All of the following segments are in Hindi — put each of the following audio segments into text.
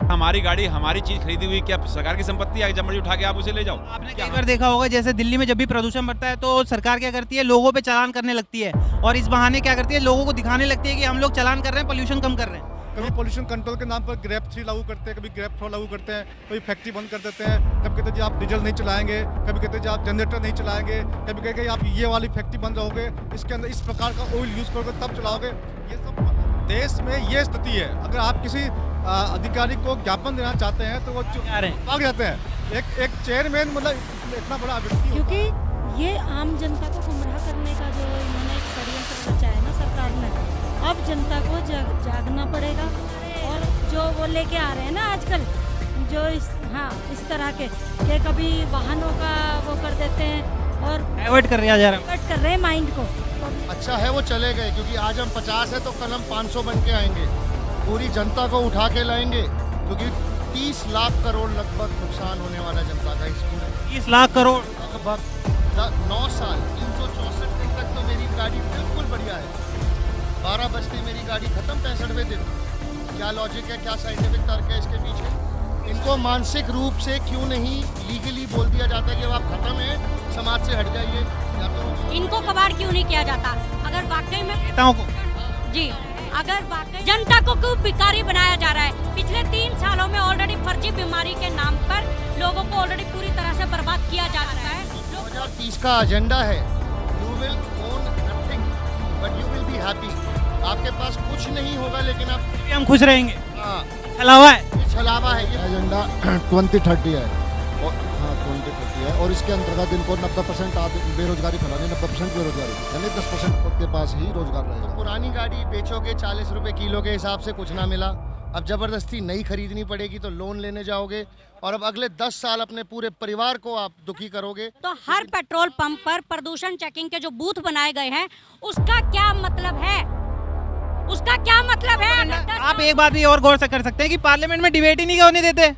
हमारी गाड़ी हमारी चीज खरीदी हुई क्या सरकार की संपत्ति है? जब मर्जी उठा के आप उसे ले जाओ। आपने कई बार देखा होगा जैसे दिल्ली में जब भी प्रदूषण बढ़ता है तो सरकार क्या करती है, लोगों पे चालान करने लगती है और इस बहाने क्या करती है, लोगों को दिखाने लगती है कि हम लोग चालान कर रहे हैं, पोल्यूशन कम कर रहे हैं। कभी पोल्यूशन कंट्रोल के नाम पर ग्रेप 3 लागू करते हैं, कभी ग्रेप 4 लागू करते हैं, कभी फैक्ट्री बंद कर देते हैं, कभी कहते हैं जी आप डीजल नहीं चलाएंगे, कभी कहते हैं जी आप जनरेटर नहीं चलाएंगे, कभी कहते हैं आप ये वाली फैक्ट्री बंद रहोगे, इसके अंदर इस प्रकार का ऑयल यूज़ करोगे तब चलाओगे। ये सब देश में ये स्थिति है। अगर आप किसी अधिकारी को ज्ञापन देना चाहते हैं तो वो भाग जाते हैं। एक चेयरमैन मतलब इतना बड़ा व्यक्ति, क्योंकि ये आम जनता को गुमराह करने का जो इन्होंने एक षड्यंत्र रचा है ना सरकार ने, अब जनता को जागना पड़ेगा। और जो वो लेके आ रहे हैं ना आजकल जो इस तरह के कभी वाहनों का वो कर देते हैं और डाइवर्ट कर रहा जा रहा है, डाइवर्ट कर रहे हैं माइंड को। अच्छा है वो चले गए, क्योंकि आज हम 50 है तो कल हम 500 बन के आएंगे, पूरी जनता को उठा के लाएंगे, क्योंकि 30 लाख करोड़ लगभग नुकसान होने वाला जनता का इस पूरे 30 लाख करोड़। लगभग 9 साल 364 दिन तक तो मेरी गाड़ी बिल्कुल बढ़िया है, 12 बजते मेरी गाड़ी खत्म 65वें दिन। क्या लॉजिक है, क्या साइंटिफिक तर्क है इसके पीछे? इनको मानसिक रूप से क्यों नहीं लीगली बोल दिया जाता है कि आप खत्म है, समाज से हट जाइए? या तो इनको कबाड़ क्यों नहीं किया जाता? अगर वाकई में नेताओं को जी, अगर वाकई जनता को क्यों भिखारी बनाया जा रहा है? पिछले 3 सालों में ऑलरेडी फर्जी बीमारी के नाम पर लोगों को ऑलरेडी पूरी तरह से बर्बाद किया जा रहा है। 2030 का एजेंडा है, you will own nothing but you will be happy. आपके पास कुछ नहीं होगा लेकिन आप हम खुश रहेंगे। हाँ, छलावा है, ये छलावा है। ये एजेंडा 2030 है और हाँ 2030 है और इसके अंतर्गत इनको 90% बेरोजगारी फैलानी, 90% बेरोजगारी, यानी 10% के पास ही रोजगार रहेगा। तो पुरानी गाड़ी बेचोगे 40 रुपए किलो के हिसाब से, कुछ ना मिला, अब जबरदस्ती नई खरीदनी पड़ेगी तो लोन लेने जाओगे और अब अगले 10 साल अपने पूरे परिवार को आप दुखी करोगे। तो हर पेट्रोल पंप पर प्रदूषण चेकिंग के जो बूथ बनाए गए हैं उसका क्या मतलब है? उसका क्या मतलब है? आप एक बात भी और गौर से कर सकते हैं कि पार्लियामेंट में डिबेट ही नहीं होने देते।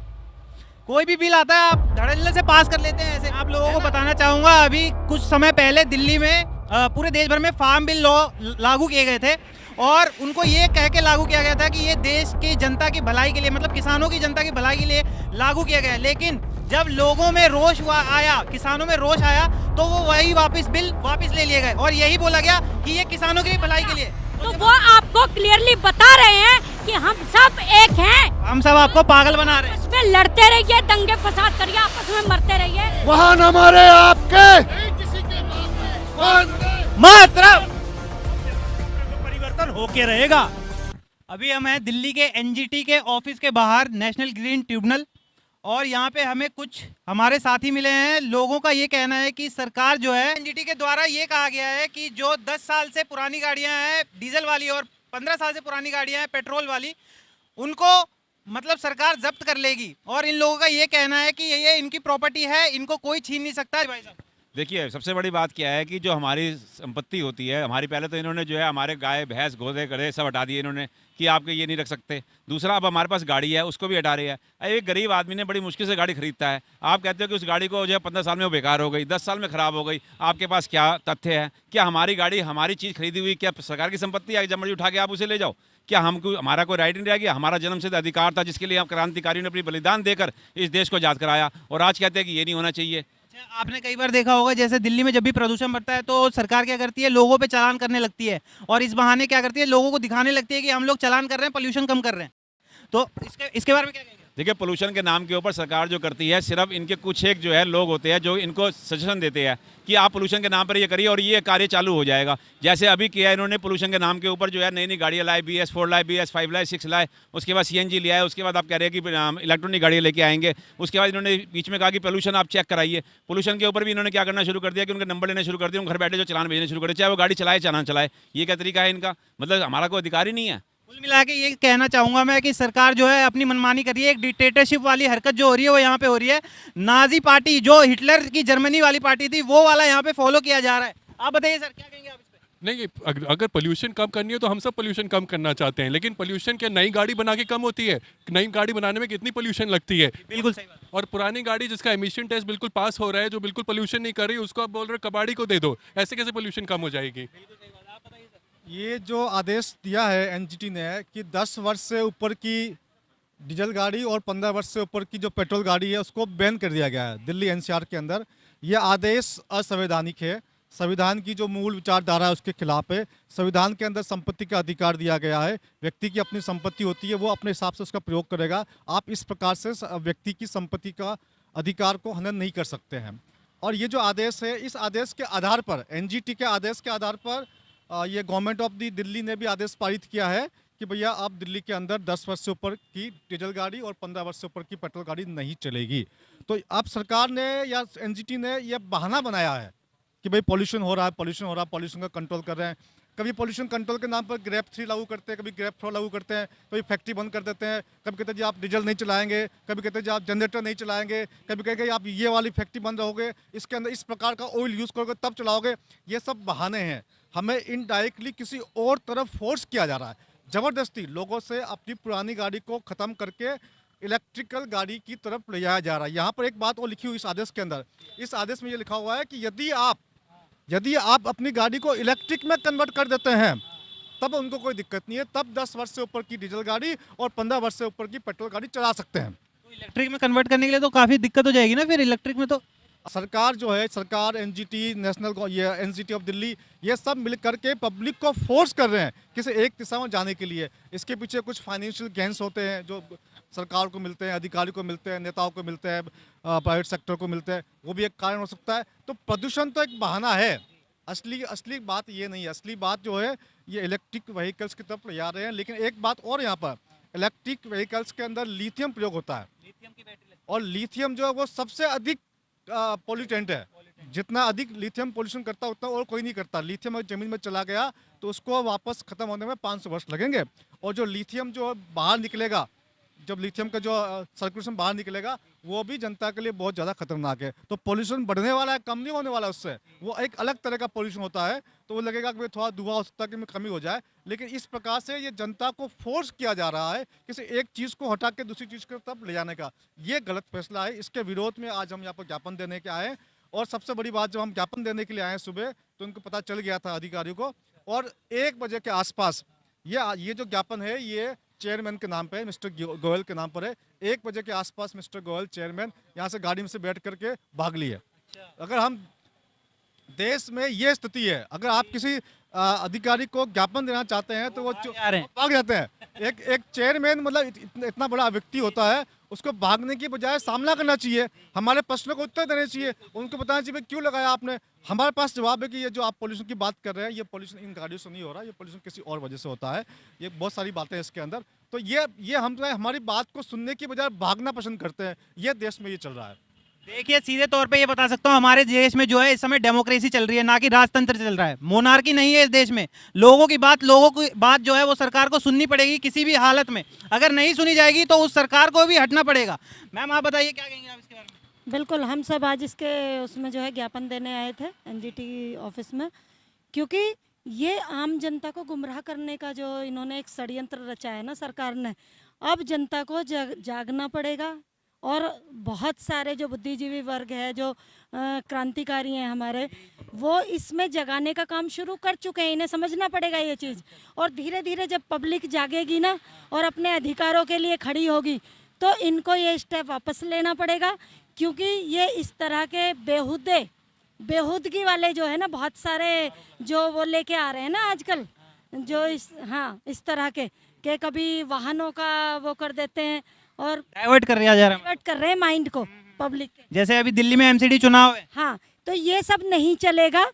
कोई भी बिल आता है आप धड़ल्ले से पास कर लेते हैं। ऐसे आप लोगों को बताना चाहूंगा, अभी कुछ समय पहले दिल्ली में पूरे देश भर में फार्म बिल लॉ लागू किए गए थे और उनको ये कह के लागू किया गया था कि ये देश की जनता की भलाई के लिए, मतलब किसानों की जनता की भलाई के लिए लागू किया गया। लेकिन जब लोगों में रोष आया, किसानों में रोष आया, तो वो वही बिल वापस ले लिए गए और यही बोला गया कि ये किसानों की भलाई के लिए। तो वो आपको क्लियरली बता रहे हैं कि हम सब एक हैं। हम सब आपको पागल बना रहे हैं। आपस में लड़ते रहिए, दंगे फसाद करिए, आपस में मरते रहिए। वाहन हमारे आपके किसी के मातरम परिवर्तन होके रहेगा। अभी हम हैं दिल्ली के एनजीटी के ऑफिस के बाहर, नेशनल ग्रीन ट्रिब्यूनल, और यहाँ पे हमें कुछ हमारे साथी मिले हैं। लोगों का ये कहना है कि सरकार जो है, एनजीटी के द्वारा ये कहा गया है कि जो 10 साल से पुरानी गाड़ियाँ हैं डीजल वाली और 15 साल से पुरानी गाड़ियाँ हैं पेट्रोल वाली, उनको मतलब सरकार जब्त कर लेगी और इन लोगों का ये कहना है कि ये इनकी प्रॉपर्टी है, इनको कोई छीन नहीं सकता। भाई साहब देखिए, सबसे बड़ी बात क्या है कि जो हमारी संपत्ति होती है हमारी, पहले तो इन्होंने जो है हमारे गाय भैंस घोड़े गधे सब हटा दिए इन्होंने कि आपके ये नहीं रख सकते। दूसरा, अब हमारे पास गाड़ी है उसको भी हटा रही है। एक गरीब आदमी ने बड़ी मुश्किल से गाड़ी खरीदता है, आप कहते हो कि उस गाड़ी को जो है 15 साल में वो बेकार हो गई, 10 साल में ख़राब हो गई। आपके पास क्या तथ्य है? क्या हमारी गाड़ी हमारी चीज़ खरीदी हुई क्या सरकार की संपत्ति है? जब मर्जी उठा के आप उसे ले जाओ। क्या हमारा कोई राइट नहीं रह गया? हमारा जन्मसिद्ध अधिकार था जिसके लिए हम क्रांतिकारियों ने अपनी बलिदान देकर इस देश को आज़ाद कराया और आज कहते हैं कि ये नहीं होना चाहिए। आपने कई बार देखा होगा जैसे दिल्ली में जब भी प्रदूषण बढ़ता है तो सरकार क्या करती है, लोगों पे चालान करने लगती है और इस बहाने क्या करती है, लोगों को दिखाने लगती है कि हम लोग चालान कर रहे हैं, पोल्यूशन कम कर रहे हैं। तो इसके बारे में क्या कहेंगे? देखिए, पोल्यूशन के नाम के ऊपर सरकार जो करती है, सिर्फ इनके कुछ एक जो है लोग होते हैं जो इनको सजेशन देते हैं कि आप पोल्यूशन के नाम पर ये करिए और ये कार्य चालू हो जाएगा। जैसे अभी किया इन्होंने पोल्यूशन के नाम के ऊपर जो है नई नई गाड़ियाँ लाए, BS4 लाए, BS5 लाए, 6 लाए, उसके बाद CNG लिया है, उसके बाद आप कह रहे हैं कि इलेक्ट्रॉनिक गाड़ियाँ लेके आएंगे। उसके बाद इन्होंने बीच में कहा कि पोल्यूशन आप चेक कराइए। पोल्यूशन के ऊपर भी इन्होंने क्या करना शुरू कर दिया कि उनके नंबर लेने शुरू कर दिए, घर बैठे जो चालान भेजने शुरू कर दिए, चाहे वो गाड़ी चलाए चालान चलाए। ये क्या तरीका है इनका? मतलब हमारा कोई अधिकार ही नहीं है। कुल मिला के ये कहना चाहूंगा मैं कि सरकार जो है अपनी मनमानी कर रही है। एक डिक्टेटरशिप वाली हरकत जो हो रही है वो यहाँ पे हो रही है। नाजी पार्टी जो हिटलर की जर्मनी वाली पार्टी थी वो वाला यहाँ पे फॉलो किया जा रहा है। आप बताइए सर, क्या कहेंगे आप इस पे? नहीं, अगर पोल्यूशन कम करनी है तो हम सब पोल्यूशन कम करना चाहते हैं, लेकिन पोल्यूशन क्या नई गाड़ी बना के कम होती है? नई गाड़ी बनाने में कितनी पोल्यूशन लगती है? बिल्कुल सही बात। और पुरानी गाड़ी जिसका एमिशन टेस्ट बिल्कुल पास हो रहा है, जो बिल्कुल पोल्यूशन नहीं कर रही, उसको आप बोल रहे हो कबाड़ी को दे दो, ऐसे कैसे पोल्यूशन कम हो जाएगी? ये जो आदेश दिया है एनजीटी ने कि 10 वर्ष से ऊपर की डीजल गाड़ी और 15 वर्ष से ऊपर की जो पेट्रोल गाड़ी है उसको बैन कर दिया गया है दिल्ली एनसीआर के अंदर। यह आदेश असंवैधानिक है, संविधान की जो मूल विचारधारा है उसके खिलाफ है। संविधान के अंदर संपत्ति का अधिकार दिया गया है, व्यक्ति की अपनी संपत्ति होती है, वो अपने हिसाब से उसका प्रयोग करेगा। आप इस प्रकार से व्यक्ति की संपत्ति का अधिकार को हनन नहीं कर सकते हैं। और ये जो आदेश है, इस आदेश के आधार पर, एनजीटी के आदेश के आधार पर ये गवर्नमेंट ऑफ दी दिल्ली ने भी आदेश पारित किया है कि भैया आप दिल्ली के अंदर 10 वर्ष से ऊपर की डीजल गाड़ी और 15 वर्ष से ऊपर की पेट्रोल गाड़ी नहीं चलेगी। तो अब सरकार ने या एनजीटी ने यह बहाना बनाया है कि भाई पॉल्यूशन हो रहा है, पॉल्यूशन का कंट्रोल कर रहे हैं। कभी पॉल्यूशन कंट्रोल के नाम पर ग्रेप 3 लागू करते हैं, कभी ग्रेप 4 लागू करते हैं, कभी फैक्ट्री बंद कर देते हैं, कभी कहते हैं जी आप डीजल नहीं चलाएंगे, कभी कहते हैं जी आप जनरेटर नहीं चलाएंगे, कभी कहेंगे आप ये वाली फैक्ट्री बंद रहोगे, इसके अंदर इस प्रकार का ऑयल यूज़ करोगे तब चलाओगे। ये सब बहाने हैं। हमें इनडायरेक्टली किसी और तरफ फोर्स किया जा रहा है, ज़बरदस्ती लोगों से अपनी पुरानी गाड़ी को ख़त्म करके इलेक्ट्रिकल गाड़ी की तरफ ले जाया जा रहा है। यहाँ पर एक बात और लिखी हुई इस आदेश के अंदर, इस आदेश में ये लिखा हुआ है कि यदि आप अपनी गाड़ी को इलेक्ट्रिक में कन्वर्ट कर देते हैं तब उनको कोई दिक्कत नहीं है, तब 10 वर्ष से ऊपर की डीजल गाड़ी और 15 वर्ष से ऊपर की पेट्रोल गाड़ी चला सकते हैं। तो इलेक्ट्रिक में कन्वर्ट करने के लिए तो काफ़ी दिक्कत हो जाएगी ना फिर इलेक्ट्रिक में। तो सरकार जो है, सरकार एनजीटी ये एनजीटी ऑफ दिल्ली, ये सब मिल करके पब्लिक को फोर्स कर रहे हैं किसी एक दिशा में जाने के लिए। इसके पीछे कुछ फाइनेंशियल गेन्स होते हैं जो सरकार को मिलते हैं, अधिकारी को मिलते हैं, नेताओं को मिलते हैं, प्राइवेट सेक्टर को मिलते हैं, वो भी एक कारण हो सकता है। तो प्रदूषण तो एक बहाना है, असली बात ये नहीं है। असली बात जो है ये इलेक्ट्रिक व्हीकल्स की तरफ ले जा रहे हैं। लेकिन एक बात और, यहाँ पर इलेक्ट्रिक व्हीकल्स के अंदर लिथियम प्रयोग होता है, लिथियम की बैटरी और लिथियम जो है वो सबसे अधिक पॉल्यूटेंट है। जितना अधिक लिथियम पोल्यूशन करता उतना और कोई नहीं करता। लिथियम अगर जमीन में चला गया तो उसको वापस खत्म होने में 500 वर्ष लगेंगे, और जो लिथियम जो बाहर निकलेगा, जब लिथियम का जो सर्कुलेशन बाहर निकलेगा, वो भी जनता के लिए बहुत ज़्यादा खतरनाक है। तो पोल्यूशन बढ़ने वाला है, कम नहीं होने वाला उससे। वो एक अलग तरह का पोल्यूशन होता है, तो वो लगेगा कि थोड़ा धुआं हो सकता है कि कमी हो जाए। लेकिन इस प्रकार से ये जनता को फोर्स किया जा रहा है किसी एक चीज़ को हटा के दूसरी चीज़ की तरफ ले जाने का, ये गलत फैसला है। इसके विरोध में आज हम यहाँ पर ज्ञापन देने के आए। और सबसे बड़ी बात, जब हम ज्ञापन देने के लिए आए सुबह, तो उनको पता चल गया था अधिकारियों को, और 1 बजे के आसपास ये जो ज्ञापन है ये चेयरमैन के नाम पे है, मिस्टर गोयल के नाम पर है। 1 बजे के आसपास मिस्टर गोयल चेयरमैन यहाँ से गाड़ी में से बैठ करके भाग लिए। अगर हम देश में ये स्थिति है, अगर आप किसी अधिकारी को ज्ञापन देना चाहते हैं तो वो भाग जाते हैं। एक चेयरमैन मतलब इतना बड़ा व्यक्ति होता है, उसको भागने की बजाय सामना करना चाहिए, हमारे प्रश्नों को उत्तर देने चाहिए, उनको बताना चाहिए क्यों लगाया आपने। हमारे पास जवाब है कि ये जो आप पोल्यूशन की बात कर रहे हैं, ये पोल्यूशन इन गाड़ियों से नहीं हो रहा, ये पोल्यूशन किसी और वजह से होता है। ये बहुत सारी बातें हैं इसके अंदर। तो ये हम हमारी बात को सुनने की बजाय भागना पसंद करते हैं। ये देश में ये चल रहा है। देखिए, सीधे तौर पे ये बता सकता हूँ, हमारे देश में जो है इस समय डेमोक्रेसी चल रही है, ना कि राजतंत्र चल रहा है। मोनार्की नहीं है इस देश में। लोगों की बात जो है वो सरकार को सुननी पड़ेगी किसी भी हालत में। अगर नहीं सुनी जाएगी तो उस सरकार को भी हटना पड़ेगा। मैम, आप बताइए क्या कहेंगे आप इसके बारे में। बिल्कुल, हम सब आज इसके उसमें जो है ज्ञापन देने आए थे एनजीटी ऑफिस में, क्योंकि ये आम जनता को गुमराह करने का जो इन्होंने एक षड्यंत्र रचा है ना सरकार ने, अब जनता को जागना पड़ेगा। और बहुत सारे जो बुद्धिजीवी वर्ग है, जो क्रांतिकारी हैं हमारे, वो इसमें जगाने का काम शुरू कर चुके हैं। इन्हें समझना पड़ेगा ये चीज़, और धीरे धीरे जब पब्लिक जागेगी ना और अपने अधिकारों के लिए खड़ी होगी, तो इनको ये स्टेप वापस लेना पड़ेगा। क्योंकि ये इस तरह के बेहूदगी वाले जो है ना, बहुत सारे जो वो लेके आ रहे हैं ना आजकल, जो इस तरह के कभी वाहनों का वो कर देते हैं और डाइवर्ट कर रहे हैं माइंड को पब्लिक के। जैसे अभी दिल्ली में एमसीडी चुनाव है। हाँ, तो ये सब नहीं चलेगा।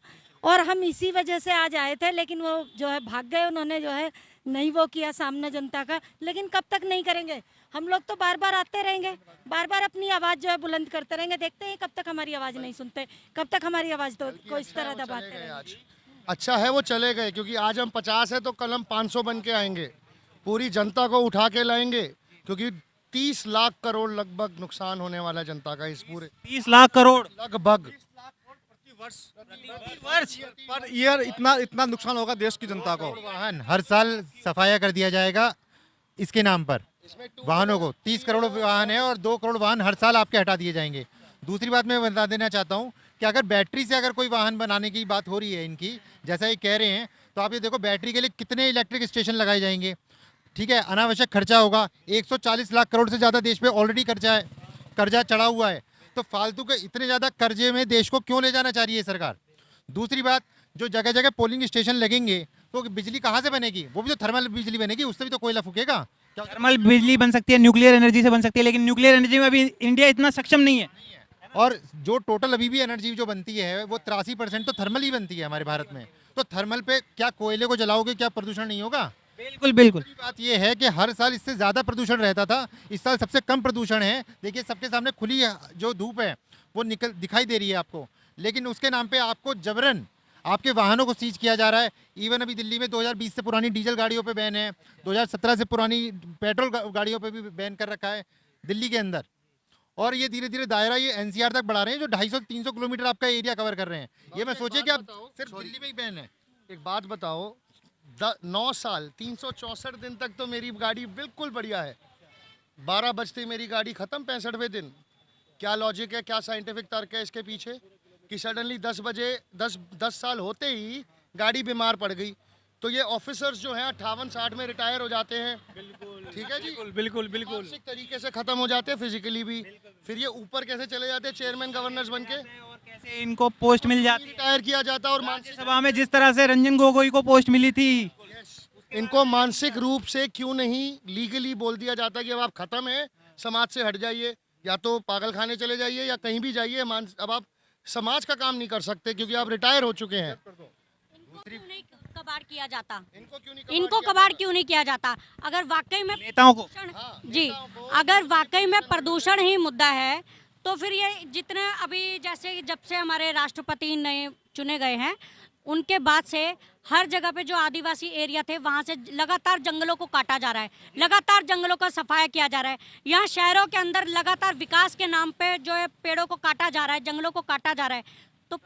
और हम इसी वजह से आज आए थे, लेकिन वो जो है भाग गए, उन्होंने जो है नहीं वो किया सामने जनता का। लेकिन कब तक नहीं करेंगे हम लोग, तो बार बार आते रहेंगे, बार बार अपनी आवाज़ जो है बुलंद करते रहेंगे। देखते हैं कब तक हमारी आवाज़ नहीं सुनते, कब तक हमारी आवाज़ तो को इस तरह दबाते रहेंगे। अच्छा है वो चले गए, क्योंकि आज हम 50 है तो कल हम 500 बन के आएंगे, पूरी जनता को उठा के लाएंगे। क्योंकि 30 लाख करोड़ लगभग नुकसान होने वाला है जनता का, इस पूरे 30 लाख करोड़ लगभग वर्ष पर ईयर इतना नुकसान होगा देश की जनता को। वाहन हर साल सफाया कर दिया जाएगा इसके नाम पर। वाहनों को 30 करोड़ वाहन है और 2 करोड़ वाहन हर साल आपके हटा दिए जाएंगे। दूसरी बात मैं बता देना चाहता हूँ कि अगर बैटरी से अगर कोई वाहन बनाने की बात हो रही है इनकी, जैसा ये कह रहे हैं, तो आप ये देखो बैटरी के लिए कितने इलेक्ट्रिक स्टेशन लगाए जाएंगे। ठीक है, अनावश्यक खर्चा होगा। 140 लाख करोड़ से ज़्यादा देश पे ऑलरेडी कर्जा चढ़ा हुआ है, तो फालतू के इतने ज़्यादा कर्जे में देश को क्यों ले जाना चाह रही है सरकार? दूसरी बात, जो जगह जगह पोलिंग स्टेशन लगेंगे तो बिजली कहाँ से बनेगी? वो भी तो थर्मल बिजली बनेगी, उससे भी तो कोयला फूकेगा। क्या थर्मल बिजली बन सकती है, न्यूक्लियर एनर्जी से बन सकती है, लेकिन न्यूक्लियर एनर्जी में अभी इंडिया इतना सक्षम नहीं है। और जो टोटल अभी भी एनर्जी जो बनती है वो 83% तो थर्मल ही बनती है हमारे भारत में। तो थर्मल पे क्या कोयले को जलाओगे, क्या प्रदूषण नहीं होगा? बिल्कुल बिल्कुल। दूसरी बात ये है कि हर साल इससे ज़्यादा प्रदूषण रहता था, इस साल सबसे कम प्रदूषण है। देखिए सबके सामने खुली जो धूप है वो दिखाई दे रही है आपको, लेकिन उसके नाम पे आपको जबरन आपके वाहनों को सीज किया जा रहा है। इवन अभी दिल्ली में 2020 से पुरानी डीजल गाड़ियों पे बैन है, 2017 से पुरानी पेट्रोल गाड़ियों पे भी बैन कर रखा है दिल्ली के अंदर। और ये धीरे धीरे दायरा ये एनसीआर तक बढ़ा रहे हैं, जो 250-300 किलोमीटर आपका एरिया कवर कर रहे हैं। ये मैं सोचिए कि आप सिर्फ दिल्ली में ही बैन है। एक बात बताओ, 9 साल 364 दिन तक तो मेरी गाड़ी बिल्कुल बढ़िया है, 12 बजते मेरी गाड़ी खत्म 65वें दिन। क्या लॉजिक है, क्या साइंटिफिक तर्क है इसके पीछे कि सडनली 10 बजे 10 साल होते ही गाड़ी बीमार पड़ गई? तो ये ऑफिसर्स जो हैं 58-60 में रिटायर हो जाते हैं, ठीक है जी, बिल्कुल बिल्कुल। मानसिक तरीके से खत्म हो जाते हैं, फिजिकली भी। फिर ये ऊपर कैसे चले जाते हैं चेयरमैन गवर्नर्स बन के? और कैसे इनको पोस्ट मिल जाती है? रिटायर किया जाता है और मानसिक सभा में जिस तरह से रंजन गोगोई को पोस्ट मिली थी, इनको मानसिक रूप से क्यों नहीं लीगली बोल दिया जाता कि अब आप खत्म है, समाज से हट जाइए, या तो पागल खाने चले जाइए या कहीं भी जाइए। अब आप समाज का काम नहीं कर सकते क्योंकि आप रिटायर हो चुके हैं। क्यों नहीं कबाड़ किया जाता? इनको कबाड़ क्यों नहीं किया जाता? अगर वाकई में नेताओं को जी, अगर वाकई में प्रदूषण ही मुद्दा है तो फिर ये जितने अभी जैसे जब से हमारे राष्ट्रपति नए चुने गए हैं उनके बाद से हर जगह पे जो आदिवासी एरिया थे वहाँ से लगातार जंगलों को काटा जा रहा है, लगातार जंगलों का सफाया किया जा रहा है। यहाँ शहरों के अंदर लगातार विकास के नाम पे जो है पेड़ों को काटा जा रहा है, जंगलों को काटा जा रहा है। तो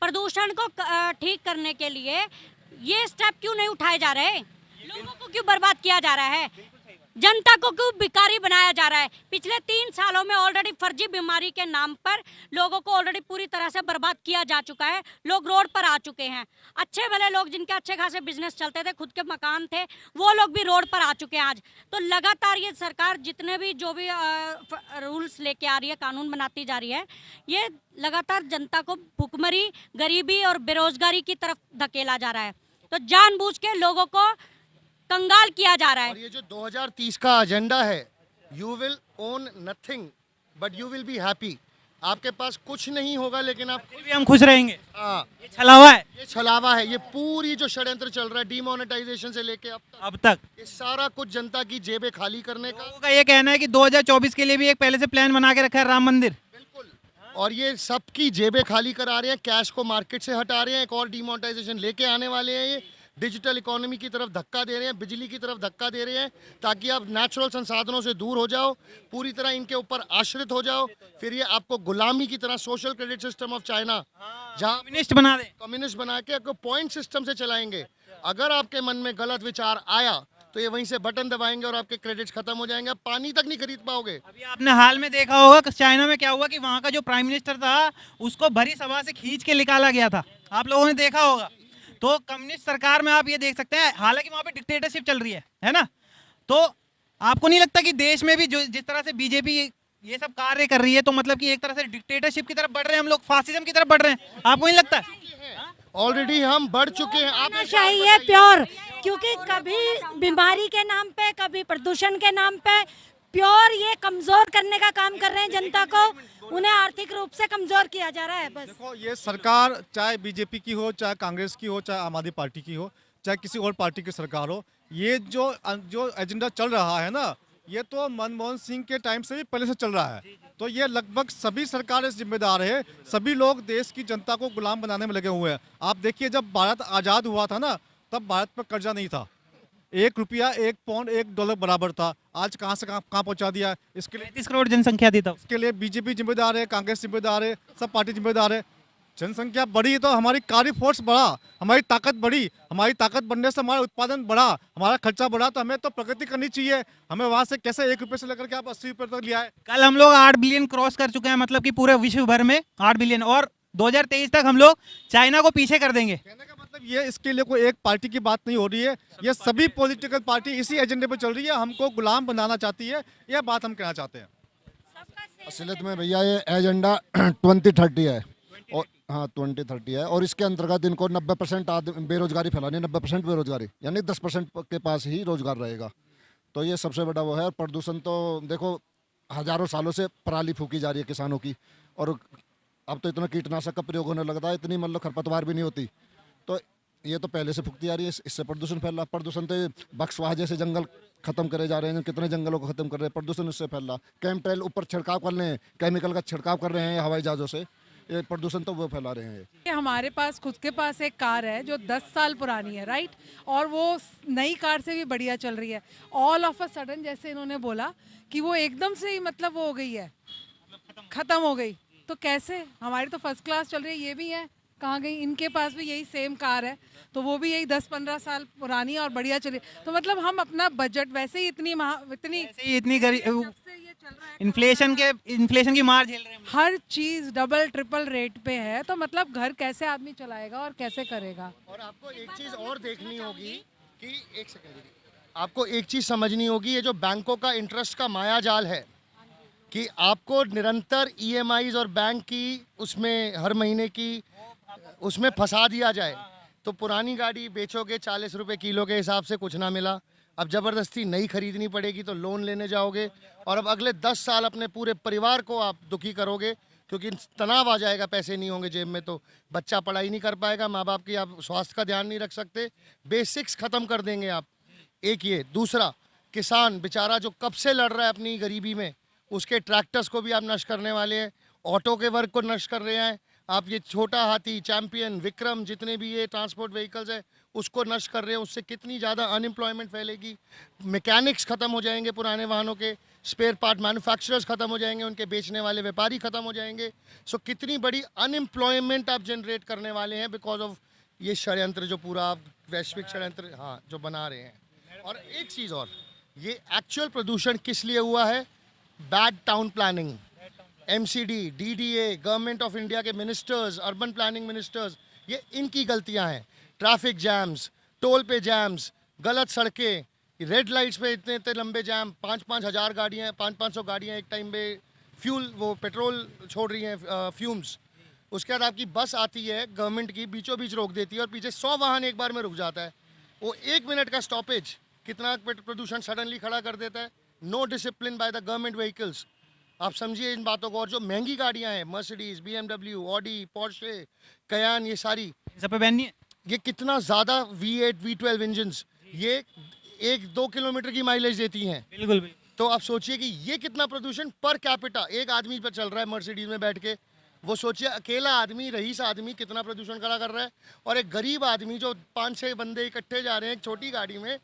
प्रदूषण को ठीक करने के लिए ये स्टेप क्यों नहीं उठाए जा रहे? लोगों को क्यों बर्बाद किया जा रहा है? जनता को क्यों भिखारी बनाया जा रहा है? पिछले 3 सालों में ऑलरेडी फर्जी बीमारी के नाम पर लोगों को ऑलरेडी पूरी तरह से बर्बाद किया जा चुका है। लोग रोड पर आ चुके हैं, अच्छे भले लोग जिनके अच्छे खासे बिजनेस चलते थे, खुद के मकान थे, वो लोग भी रोड पर आ चुके हैं आज। तो लगातार ये सरकार जितने भी जो भी रूल्स लेके आ रही है, कानून बनाती जा रही है, ये लगातार जनता को भुखमरी, गरीबी और बेरोजगारी की तरफ धकेला जा रहा है। तो जानबूझ के लोगों को कंगाल किया जा रहा है। और ये जो 2030 का एजेंडा है, you will own nothing but you will be happy. आपके पास कुछ नहीं होगा लेकिन आप फिर भी हम खुश रहेंगे। हाँ, ये छलावा है ये छलावा है। ये पूरी जो षड्यंत्र चल रहा है डीमोनेटाइजेशन से लेके अब तक। ये सारा कुछ जनता की जेबें खाली करने का। लोगों का ये कहना है कि 2024 के लिए भी एक पहले से प्लान बना के रखा है राम मंदिर। बिल्कुल, और ये सबकी जेबें खाली करा रहे हैं, कैश को मार्केट से हटा रहे हैं, एक और डीमोनेटाइजेशन लेके आने वाले हैं। ये डिजिटल इकोनॉमी की तरफ धक्का दे रहे हैं, बिजली की तरफ धक्का दे रहे हैं, ताकि आप नेचुरल संसाधनों से दूर हो जाओ, पूरी तरह इनके ऊपर आश्रित हो जाओ। फिर ये आपको गुलामी की तरह social credit system of China, जहाँ कम्युनिस्ट बना दे। कम्युनिस्ट बना के आपको पॉइंट सिस्टम से चलाएंगे। अगर आपके मन में गलत विचार आया तो ये वहीं से बटन दबाएंगे और आपके क्रेडिट्स खत्म हो जाएंगे, आप पानी तक नहीं खरीद पाओगे। अभी आपने हाल में देखा होगा कि चाइना में क्या हुआ कि वहाँ का जो प्राइम मिनिस्टर था उसको भरी सभा से खींच के निकाला गया था, आप लोगों ने देखा होगा। तो कम्युनिस्ट सरकार में आप ये देख सकते हैं, हालांकि वहाँ पे डिक्टेटरशिप चल रही है ना। तो आपको नहीं लगता कि देश में भी जो जिस तरह से बीजेपी ये सब कार्य कर रही है, तो मतलब कि एक तरह से डिक्टेटरशिप की तरफ बढ़ रहे हैं हम लोग, फासिज्म की तरफ बढ़ रहे हैं? आपको नहीं लगता? ऑलरेडी हम बढ़ चुके हैं। आप चाहिए प्योर, क्योंकि कभी बीमारी के नाम पे, कभी प्रदूषण के नाम पे प्योर ये कमजोर करने का काम कर रहे हैं जनता को, उन्हें आर्थिक रूप से कमजोर किया जा रहा है। बस देखो, ये सरकार चाहे बीजेपी की हो, चाहे कांग्रेस की हो, चाहे आम आदमी पार्टी की हो, चाहे किसी और पार्टी की सरकार हो, ये जो एजेंडा चल रहा है ना, ये तो मनमोहन सिंह के टाइम से भी पहले से चल रहा है। तो ये लगभग सभी सरकारें जिम्मेदार है, सभी लोग देश की जनता को गुलाम बनाने में लगे हुए हैं। आप देखिए, जब भारत आज़ाद हुआ था ना, तब भारत पर कर्जा नहीं था, 1 रुपया 1 पाउंड 1 डॉलर बराबर था। आज कहाँ से कहाँ पहुँचा दिया? इसके लिए 35 करोड़ जनसंख्या थी तब। इसके लिए बीजेपी जिम्मेदार है, कांग्रेस जिम्मेदार है, सब पार्टी जिम्मेदार है। जनसंख्या बढ़ी तो हमारी कार्य फोर्स बढ़ा, हमारी ताकत बढ़ी, हमारी ताकत बढ़ने से हमारा उत्पादन बढ़ा, हमारा खर्चा बढ़ा। तो हमें तो प्रगति करनी चाहिए। हमें वहाँ से कैसे 1 रुपये से लेकर के आप 80 रुपये तक लिया है। कल हम लोग 8 बिलियन क्रॉस कर चुके हैं, मतलब कि पूरे विश्व भर में 8 बिलियन, और 2023 तक हम लोग चाइना को पीछे कर देंगे। कहने का मतलब मतलब ये इसके लिए कोई एक पार्टी की बात नहीं हो रही है, ये सभी पॉलिटिकल पार्टी इसी एजेंडे पे चल रही है, हमको गुलाम बनाना चाहती है, यह बात हम कहना चाहते हैं। असलियत में भैया ये एजेंडा 2030 है और हाँ 2030 है और इसके अंतर्गत इनको 90% बेरोजगारी फैलानी है, 90% बेरोजगारी, यानी 10% के पास ही रोजगार रहेगा। तो ये सबसे बड़ा वो है। और प्रदूषण तो देखो हजारों सालों से पराली फूकी जा रही है किसानों की, और अब तो इतना कीटनाशक का प्रयोग होने लगता है, इतनी मतलब खरपतवार भी नहीं होती, तो ये तो पहले से फूकती आ रही है, इससे प्रदूषण फैल रहा। प्रदूषण तो बक्सवाह जैसे जंगल खत्म करे जा रहे हैं, कितने जंगलों को खत्म कर रहे हैं, प्रदूषण इससे फैल रहा। केमिकल ऊपर छिड़काव कर रहे हैं, केमिकल का छिड़काव कर रहे हैं हवाई जहाज़ों से, ये प्रदूषण तो वो फैला रहे हैं। हमारे पास खुद के पास एक कार है जो 10 साल पुरानी है, राइट, और वो नई कार से भी बढ़िया चल रही है। ऑल ऑफ अ सडन जैसे इन्होंने बोला कि वो एकदम से ही मतलब वो हो गई है, खत्म हो गई। तो कैसे? हमारी तो फर्स्ट क्लास चल रही है, ये भी है, कहाँ गई? इनके पास भी यही सेम कार है, तो वो भी यही 10-15 साल पुरानी है और बढ़िया चली। तो मतलब हम अपना बजट वैसे ही इतनी गरीब इन्फ्लेशन की मार झेल रहे हैं, हर चीज डबल ट्रिपल रेट पे है, तो मतलब घर कैसे आदमी चलाएगा और कैसे करेगा? और आपको एक चीज और देखनी होगी कि एक सेकंड, आपको एक चीज समझनी होगी, ये जो बैंकों का इंटरेस्ट का माया जाल है कि आपको निरंतर ईएमआईज और बैंक की उसमें हर महीने की उसमें फंसा दिया जाए, तो पुरानी गाड़ी बेचोगे 40 रुपए किलो के हिसाब से, कुछ ना मिला, अब ज़बरदस्ती नई खरीदनी पड़ेगी तो लोन लेने जाओगे, और अब अगले 10 साल अपने पूरे परिवार को आप दुखी करोगे, क्योंकि तनाव आ जाएगा, पैसे नहीं होंगे जेब में, तो बच्चा पढ़ाई नहीं कर पाएगा, माँ बाप की आप स्वास्थ्य का ध्यान नहीं रख सकते, बेसिक्स ख़त्म कर देंगे आप। एक ये, दूसरा किसान बेचारा जो कब से लड़ रहा है अपनी गरीबी में, उसके ट्रैक्टर्स को भी आप नष्ट करने वाले हैं, ऑटो के वर्क को नष्ट कर रहे हैं आप, ये छोटा हाथी, चैंपियन, विक्रम, जितने भी ये ट्रांसपोर्ट व्हीकल्स है उसको नष्ट कर रहे हैं, उससे कितनी ज़्यादा अनएम्प्लॉयमेंट फैलेगी, मैकेनिक्स ख़त्म हो जाएंगे पुराने वाहनों के, स्पेयर पार्ट मैन्युफैक्चरर्स ख़त्म हो जाएंगे, उनके बेचने वाले व्यापारी ख़त्म हो जाएंगे। सो कितनी बड़ी अनएम्प्लॉयमेंट आप जनरेट करने वाले हैं बिकॉज ऑफ ये षड्यंत्र जो पूरा आप वैश्विक षड्यंत्र हाँ जो बना रहे हैं। और एक चीज़ और, ये एक्चुअल प्रदूषण किस लिए हुआ है? Bad town planning, MCD, DDA, government of India के मिनिस्टर्स, अर्बन प्लानिंग मिनिस्टर्स, ये इनकी गलतियां हैं। ट्रैफिक जैम्स, टोल पे जैम्स, गलत सड़कें, रेड लाइट्स पे इतने इतने लंबे जैम, 5-5 हज़ार गाड़ियाँ, 500 गाड़ियाँ एक टाइम पे फ्यूल वो पेट्रोल छोड़ रही हैं, फ्यूम्स। उसके बाद आपकी बस आती है गवर्नमेंट की, बीचों बीच रोक देती है और पीछे 100 वाहन एक बार में रुक जाता है। वो 1 मिनट का स्टॉपेज कितना प्रदूषण सडनली खड़ा कर देता है। No discipline by the government vehicles. आप समझिए इन बातों को। और जो महंगी गाड़ियाँ हैं, मर्सिडीज, BMW, ऑडी, पोर्शे, कयान, ये सारी सब पे बैन नहीं है। ये कितना ज़्यादा V8, V12 इंजन ये 1-2 किलोमीटर की माइलेज देती हैं। बिल्कुल भी। तो आप सोचिए कि ये कितना प्रदूषण पर कैपिटा एक आदमी पर चल रहा है मर्सिडीज में बैठ के। वो सोचिए अकेला आदमी, रईस आदमी कितना प्रदूषण खड़ा कर रहा है, और एक गरीब आदमी जो 5-6 बंदे इकट्ठे जा रहे हैं एक छोटी गाड़ी में,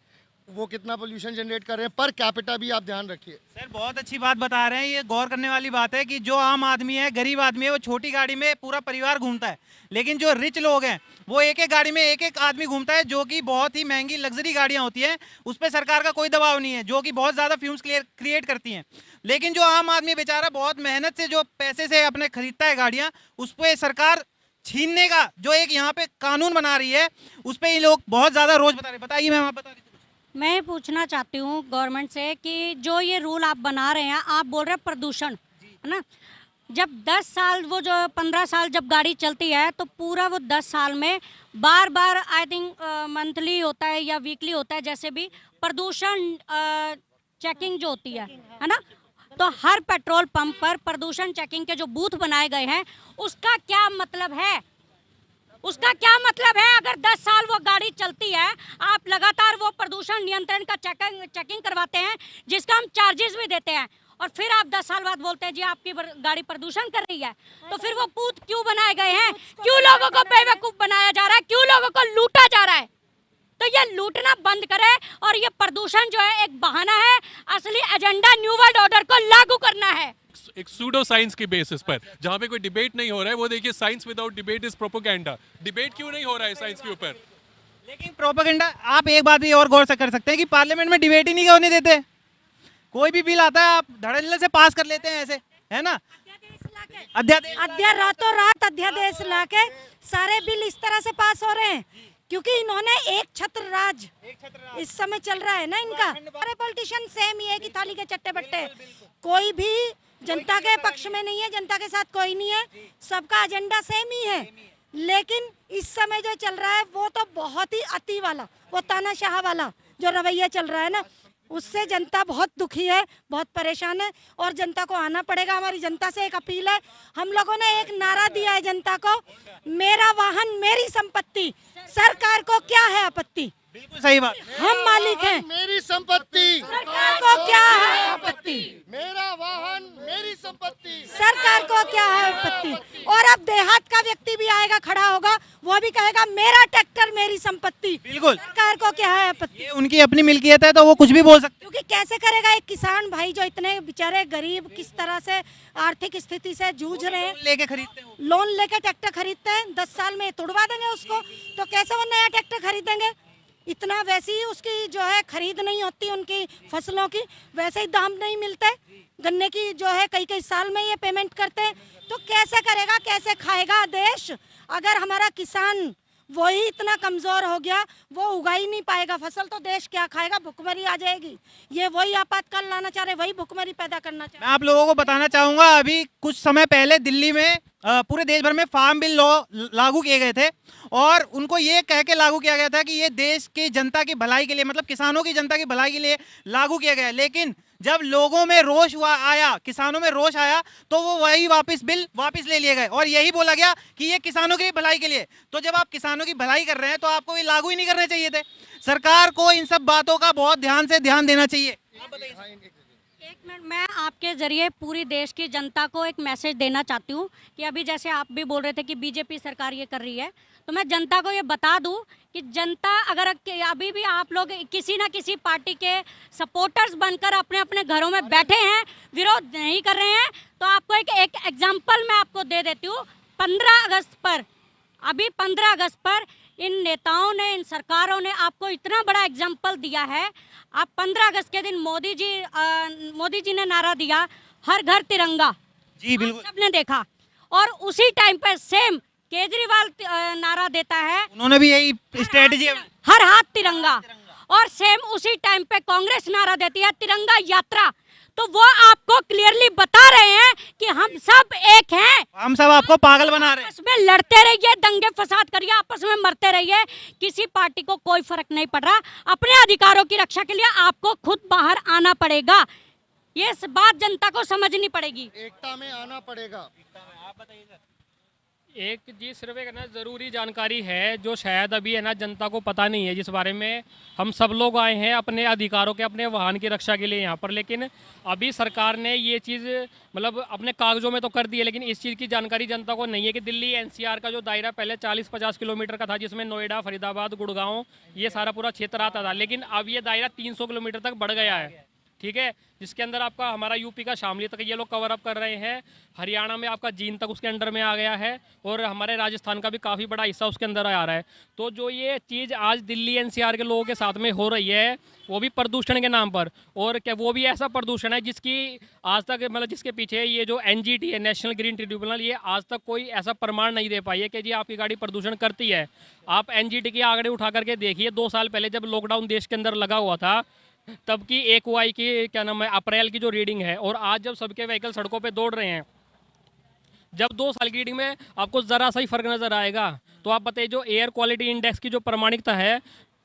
वो कितना पोल्यूशन जनरेट कर रहे हैं पर कैपिटा भी आप ध्यान रखिए। सर बहुत अच्छी बात बता रहे हैं, ये गौर करने वाली बात है कि जो आम आदमी है, गरीब आदमी है, वो छोटी गाड़ी में पूरा परिवार घूमता है, लेकिन जो रिच लोग हैं वो एक एक गाड़ी में एक एक आदमी घूमता है, जो कि बहुत ही महंगी लग्जरी गाड़ियां होती हैं। उस पर सरकार का कोई दबाव नहीं है, जो कि बहुत ज़्यादा फ्यूम्स क्रिएट करती हैं। लेकिन जो आम आदमी बेचारा बहुत मेहनत से जो पैसे से अपने खरीदता है गाड़ियाँ, उस पर सरकार छीनने का जो एक यहाँ पे कानून बना रही है, उस पर ये लोग बहुत ज़्यादा रोज बता रहे। बताइए मैम, आप बता रही थी। मैं पूछना चाहती हूँ गवर्नमेंट से कि जो ये रूल आप बना रहे हैं, आप बोल रहे हैं प्रदूषण, है ना, जब 10 साल वो जो 15 साल जब गाड़ी चलती है तो पूरा वो 10 साल में बार बार आई थिंक मंथली होता है या वीकली होता है, जैसे भी प्रदूषण चेकिंग जो होती है ना, तो हर पेट्रोल पंप पर प्रदूषण चेकिंग के जो बूथ बनाए गए हैं, उसका क्या मतलब है? उसका क्या मतलब है? अगर 10 साल वो गाड़ी चलती है, आप लगातार वो प्रदूषण नियंत्रण का चेकिंग करवाते हैं, जिसका हम चार्जेस भी देते हैं, और फिर आप 10 साल बाद बोलते हैं जी आपकी गाड़ी प्रदूषण कर रही है, तो फिर वो बूथ क्यों बनाए गए हैं? क्यों लोगों को बेवकूफ बनाया जा रहा है? क्यों लोगों को लूटा जा रहा है? तो ये लूटना बंद करे, और ये प्रदूषण जो है एक बहाना है, असली एजेंडा न्यू वर्ल्ड ऑर्डर को लागू करना है। एक सूडो साइंस की बेसिस पर, जहाँ पे कोई डिबेट नहीं हो रहा है, वो देखिए science without debate is propaganda. Debate क्यों नहीं हो रहा है साइंस के ऊपर? लेकिन प्रोपेगेंडा, आप एक बात भी और गौर से कर सकते हैं कि पार्लियामेंट में डिबेट ही नहीं होने देते। कोई भी बिल आता है आप धड़ल्ले से पास कर लेते हैं, ऐसे है ना, रातों रात अध्यादेश लाके सारे बिल इस तरह से पास हो रहे हैं क्योंकि इन्होंने एक छत्र राज इस समय चल रहा है ना इनका। सारे पॉलिटिशियन सेम ही है कि थाली के चट्टे बट्टे, कोई भी जनता के पक्ष में नहीं है, जनता के साथ कोई नहीं है, सबका एजेंडा सेम ही है। लेकिन इस समय जो चल रहा है वो तो बहुत ही अति वाला, वो तानाशाह वाला जो रवैया चल रहा है ना, उससे जनता बहुत दुखी है, बहुत परेशान है और जनता को आना पड़ेगा। हमारी जनता से एक अपील है, हम लोगों ने एक नारा दिया है जनता को, मेरा वाहन मेरी संपत्ति, सरकार को क्या है आपत्ति, बिल्कुल सही बात। हम मालिक हैं, मेरी संपत्ति, सरकार को क्या है आपत्ति, मेरा वाहन मेरी संपत्ति, सरकार को क्या है आपत्ति। और अब देहात का व्यक्ति भी आएगा, खड़ा होगा, वो भी कहेगा मेरा ट्रैक्टर मेरी संपत्ति, बिल्कुल, सरकार को क्या है आपत्ति। ये उनकी अपनी मिल्कियत है तो वो कुछ भी बोल सकते क्योंकि कैसे करेगा एक किसान भाई जो इतने बेचारे गरीब, किस तरह से आर्थिक स्थिति से जूझ रहे हैं, हैं, लेके खरीदते हैं वो। लोन लेके ट्रैक्टर खरीदते हैं, 10 साल में तोड़वा देंगे उसको, तो कैसे वो नया ट्रैक्टर खरीदेंगे। इतना वैसे ही उसकी जो है खरीद नहीं होती उनकी फसलों की, वैसे ही दाम नहीं मिलते, गन्ने की जो है कई कई साल में ये पेमेंट करते हैं, तो कैसे करेगा, कैसे खाएगा देश। अगर हमारा किसान वही इतना कमजोर हो गया, वो उगा ही नहीं पाएगा फसल, तो देश क्या खाएगा, भुखमरी आ जाएगी। ये वही आपातकाल लाना चाह रहे, वही भुखमरी पैदा करना चाह रहे। मैं आप लोगों को बताना चाहूंगा, अभी कुछ समय पहले दिल्ली में पूरे देश भर में फार्म बिल लॉ लागू किए गए थे और उनको ये कह के लागू किया गया था कि ये देश की जनता की भलाई के लिए, मतलब किसानों की जनता की भलाई के लिए लागू किया गया। लेकिन जब लोगों में रोष आया, किसानों में रोष आया, तो वो वही बिल वापस ले लिए गए और यही बोला गया कि ये किसानों की भलाई के लिए। तो जब आप किसानों की भलाई कर रहे हैं तो आपको ये लागू ही नहीं करने चाहिए थे। सरकार को इन सब बातों का बहुत ध्यान देना चाहिए। एक मिनट, मैं आपके जरिए पूरी देश की जनता को एक मैसेज देना चाहती हूँ कि अभी जैसे आप भी बोल रहे थे कि बीजेपी सरकार ये कर रही है, तो मैं जनता को ये बता दूं कि जनता अगर अभी भी आप लोग किसी ना किसी पार्टी के सपोर्टर्स बनकर अपने अपने घरों में बैठे हैं, विरोध नहीं कर रहे हैं, तो आपको एक एग्जाम्पल मैं आपको दे देती हूँ। 15 अगस्त पर, अभी 15 अगस्त पर इन नेताओं ने, इन सरकारों ने आपको इतना बड़ा एग्जाम्पल दिया है। आप 15 अगस्त के दिन मोदी जी ने नारा दिया, हर घर तिरंगा, जी बिल्कुल, सबने देखा। और उसी टाइम पर सेम केजरीवाल नारा देता है, उन्होंने भी यही स्ट्रेटेजी, हर हाथ तिरंगा। और सेम उसी टाइम पे कांग्रेस नारा देती है, तिरंगा यात्रा। तो वो आपको क्लियरली बता रहे हैं कि हम सब एक हैं, हम सब आपको पागल बना रहे हैं। आपस में लड़ते रहिए, दंगे फसाद करिए, आपस में मरते रहिए, किसी पार्टी को कोई फर्क नहीं पड़ रहा। अपने अधिकारों की रक्षा के लिए आपको खुद बाहर आना पड़ेगा, ये बात जनता को समझनी पड़ेगी, एकता में आना पड़ेगा। एक जी सिर्फ एक ना ज़रूरी जानकारी है जो शायद अभी है ना जनता को पता नहीं है, जिस बारे में हम सब लोग आए हैं अपने अधिकारों के, अपने वाहन की रक्षा के लिए यहाँ पर। लेकिन अभी सरकार ने ये चीज़ मतलब अपने कागजों में तो कर दी है, लेकिन इस चीज़ की जानकारी जनता को नहीं है कि दिल्ली एनसीआर का जो दायरा पहले 40-50 किलोमीटर का था, जिसमें नोएडा, फरीदाबाद, गुड़गांव ये सारा पूरा क्षेत्र आता था, लेकिन अब ये दायरा 300 किलोमीटर तक बढ़ गया है, ठीक है, जिसके अंदर आपका हमारा यूपी का शामली तक ये लोग कवर अप कर रहे हैं, हरियाणा में आपका जींद तक उसके अंडर में आ गया है और हमारे राजस्थान का भी काफ़ी बड़ा हिस्सा उसके अंदर आ रहा है। तो जो ये चीज़ आज दिल्ली एनसीआर के लोगों के साथ में हो रही है, वो भी प्रदूषण के नाम पर, और क्या वो भी ऐसा प्रदूषण है जिसकी आज तक मतलब जिसके पीछे ये जो NGT है, नेशनल ग्रीन ट्रिब्यूनल, ये आज तक कोई ऐसा प्रमाण नहीं दे पाई है कि जी आपकी गाड़ी प्रदूषण करती है। आप NGT की आंकड़े उठा करके देखिए, 2 साल पहले जब लॉकडाउन देश के अंदर लगा हुआ था, तब की AQI की क्या नाम है अप्रैल की जो रीडिंग है, और आज जब सबके व्हीकल सड़कों पे दौड़ रहे हैं, जब 2 साल की रीडिंग में आपको ज़रा सा ही फर्क नज़र आएगा, तो आप बताइए जो एयर क्वालिटी इंडेक्स की जो प्रमाणिकता है,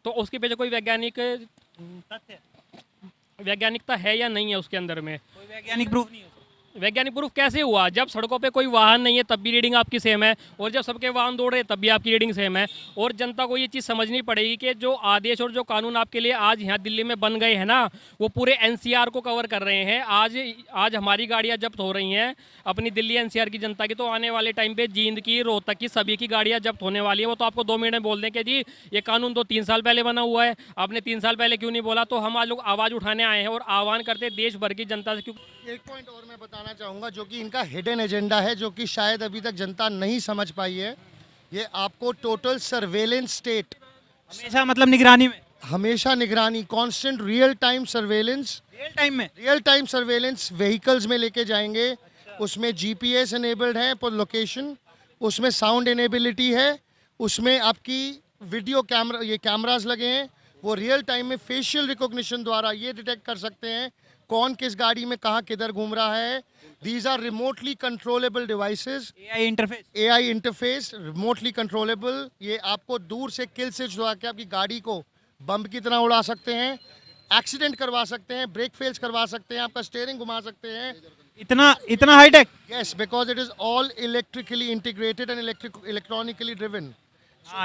तो उसके पीछे कोई वैज्ञानिकता है या नहीं है उसके अंदर में? कोई वैज्ञानिक प्रूफ नहीं है। वैज्ञानिक प्रूफ कैसे हुआ? जब सड़कों पे कोई वाहन नहीं है तब भी रीडिंग आपकी सेम है, और जब सबके वाहन दौड़ रहे हैं तब भी आपकी रीडिंग सेम है। और जनता को ये चीज़ समझनी पड़ेगी कि जो आदेश और जो कानून आपके लिए आज यहाँ दिल्ली में बन गए हैं ना, वो पूरे NCR को कवर कर रहे हैं। आज हमारी गाड़ियाँ जब्त हो रही हैं अपनी दिल्ली NCR की जनता की, तो आने वाले टाइम पे जींद की, रोहतक की, सभी की गाड़ियाँ जब्त होने वाली है। वो तो आपको 2 मिनट में बोल दें कि जी ये कानून तो 3 साल पहले बना हुआ है, आपने 3 साल पहले क्यों नहीं बोला? तो हम आज लोग आवाज़ उठाने आए हैं और आह्वान करते देश भर की जनता से। क्योंकि एक पॉइंट और मैं बताना चाहूँगा जो कि इनका हिडन एजेंडा है, जो कि शायद अभी तक जनता नहीं समझ पाई है। ये आपको टोटल सर्वेलेंस स्टेट, हमेशा मतलब निगरानी में, हमेशा निगरानी, constant real time surveillance, real time surveillance vehicles में लेके जाएंगे। उसमें GPS इनेबल्ड है पर लोकेशन, उसमें साउंड इनेबिलिटी है, उसमें आपकी वीडियो कैमरा, ये कैमरास लगे हैं, वो रियल टाइम में फेशियल रिकॉग्निशन द्वारा ये डिटेक्ट कर सकते हैं कौन किस गाड़ी में कहाँ किधर घूम रहा है। These are remotely controllable devices, AI interface, remotely controllable. ये आपको दूर से किल स्विच दबा के आपकी गाड़ी को बम की तरह उड़ा सकते हैं, एक्सीडेंट करवा सकते हैं, ब्रेक फेल्स करवा सकते हैं, आपका स्टीयरिंग घुमा सकते हैं। इतना high tech? Yes, because it is all electrically integrated and electronically driven.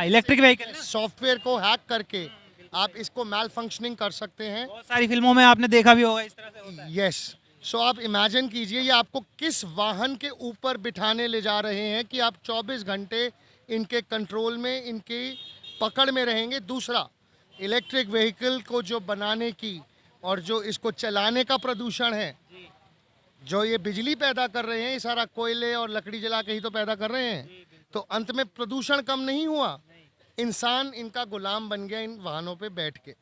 Electric vehicle. Software को हैक करके आप इसको मैल फंक्शनिंग कर सकते हैं। बहुत सारी फिल्मों में आपने देखा भी होगा इस तरह से होता है। यस, सो आप इमेजिन कीजिए ये आपको किस वाहन के ऊपर बिठाने ले जा रहे हैं कि आप 24 घंटे इनके कंट्रोल में, इनकी पकड़ में रहेंगे। दूसरा, इलेक्ट्रिक व्हीकल को जो बनाने की और जो इसको चलाने का प्रदूषण है, जो ये बिजली पैदा कर रहे हैं, ये सारा कोयले और लकड़ी जला के ही तो पैदा कर रहे हैं। तो अंत में प्रदूषण कम नहीं हुआ, इंसान इनका गुलाम बन गया इन वाहनों पे बैठ के।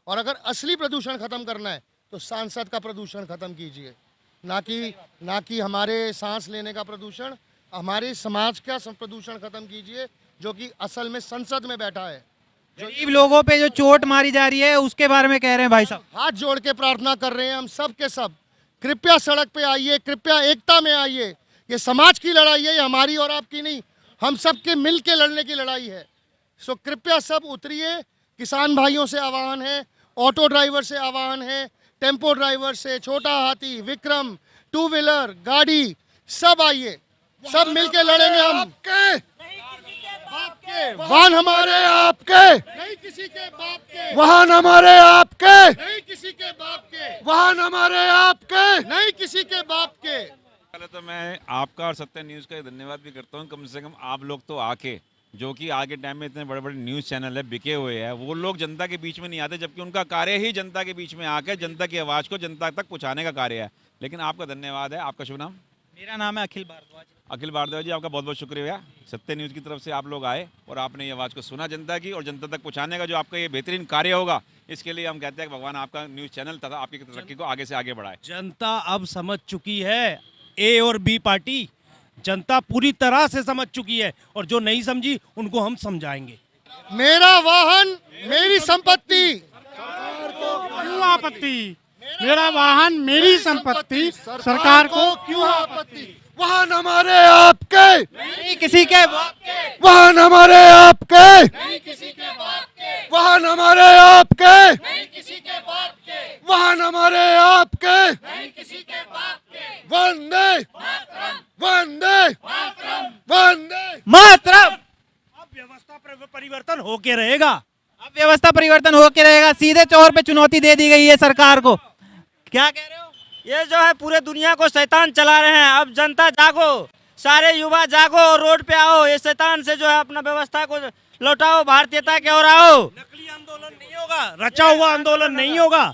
और अगर असली प्रदूषण खत्म करना है तो सांसद का प्रदूषण खत्म कीजिए, ना कि हमारे सांस लेने का प्रदूषण, हमारे समाज का प्रदूषण खत्म कीजिए जो कि असल में संसद में बैठा है। गरीब लोगों पे जो चोट मारी जा रही है उसके बारे में कह रहे हैं भाई साहब। हाथ जोड़ के प्रार्थना कर रहे हैं हम सब के सब, कृपया सड़क पे आइए, कृपया एकता में आइए। ये समाज की लड़ाई है, ये हमारी और आपकी नहीं, हम सब के मिल के लड़ने की लड़ाई है। सो कृपया सब उतरिए। किसान भाइयों से आह्वान है, ऑटो ड्राइवर से आह्वान है, टेम्पो ड्राइवर से, छोटा हाथी, विक्रम, टू व्हीलर, गाड़ी, सब आइए, सब मिलके लड़ेंगे हम। वाहन हमारे आपके, नहीं किसी के बाप के। वाहन हमारे आपके, नहीं किसी के बाप के। वाहन हमारे आपके, नहीं किसी के बाप के। पहले तो मैं आपका और सत्य न्यूज़ का धन्यवाद भी करता हूँ। कम से कम आप लोग तो आके, जो कि आज के टाइम में इतने बड़े बड़े न्यूज़ चैनल है बिके हुए हैं, वो लोग जनता के बीच में नहीं आते, जबकि उनका कार्य ही जनता के बीच में आके जनता की आवाज़ को जनता तक पहुँचाने का कार्य है। लेकिन आपका धन्यवाद है। आपका शुभ नाम? मेरा नाम है अखिल भारद्वाज। अखिल भारद्वाज जी, आपका बहुत बहुत शुक्रिया। सत्य न्यूज़ की तरफ से आप लोग आए और आपने ये आवाज़ को सुना जनता की, और जनता तक पहुँचाने का जो आपका ये बेहतरीन कार्य होगा, इसके लिए हम कहते हैं कि भगवान आपका न्यूज़ चैनल तथा आपकी तरक्की को आगे से आगे बढ़ाए। जनता अब समझ चुकी है, ए और बी पार्टी जनता पूरी तरह से समझ चुकी है, और जो नहीं समझी उनको हम समझाएंगे। मेरा वाहन मेरी संपत्ति, क्यों आपत्ति? मेरा वाहन मेरी संपत्ति, सरकार को क्यों आपत्ति? वाहन हमारे आपके, नहीं किसी के बाप के। वाहन हमारे आपके, नहीं किसी के बाप के। वाहन हमारे आपके, नहीं किसी के बाप के। वाहन हमारे आपके, नहीं किसी के बाप के। वंदे वंदे वंदे मातरम। अब व्यवस्था परिवर्तन होके रहेगा। अब व्यवस्था परिवर्तन होके रहेगा। सीधे तौर पे चुनौती दे दी गई है सरकार को। क्या कह रहे हो? ये जो है पूरे दुनिया को शैतान चला रहे हैं। अब जनता जागो, सारे युवा जागो, रोड पे आओ, ये शैतान से जो है अपना व्यवस्था को लौटाओ, भारतीयता की ओर आओ। नकली आंदोलन नहीं होगा, रचा हुआ आंदोलन नहीं होगा।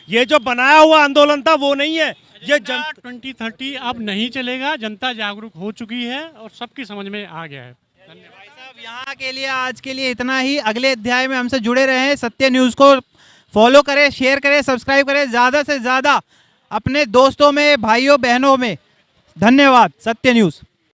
ये जो बनाया हुआ आंदोलन था वो नहीं है। ये 2030 अब नहीं चलेगा। जनता जागरूक हो चुकी है और सबकी समझ में आ गया है। भाई साहब, यहाँ के लिए आज के लिए इतना ही। अगले अध्याय में हमसे जुड़े रहें। सत्य न्यूज़ को फॉलो करें, शेयर करें, सब्सक्राइब करें, ज़्यादा से ज़्यादा अपने दोस्तों में, भाइयों बहनों में। धन्यवाद। सत्य न्यूज़।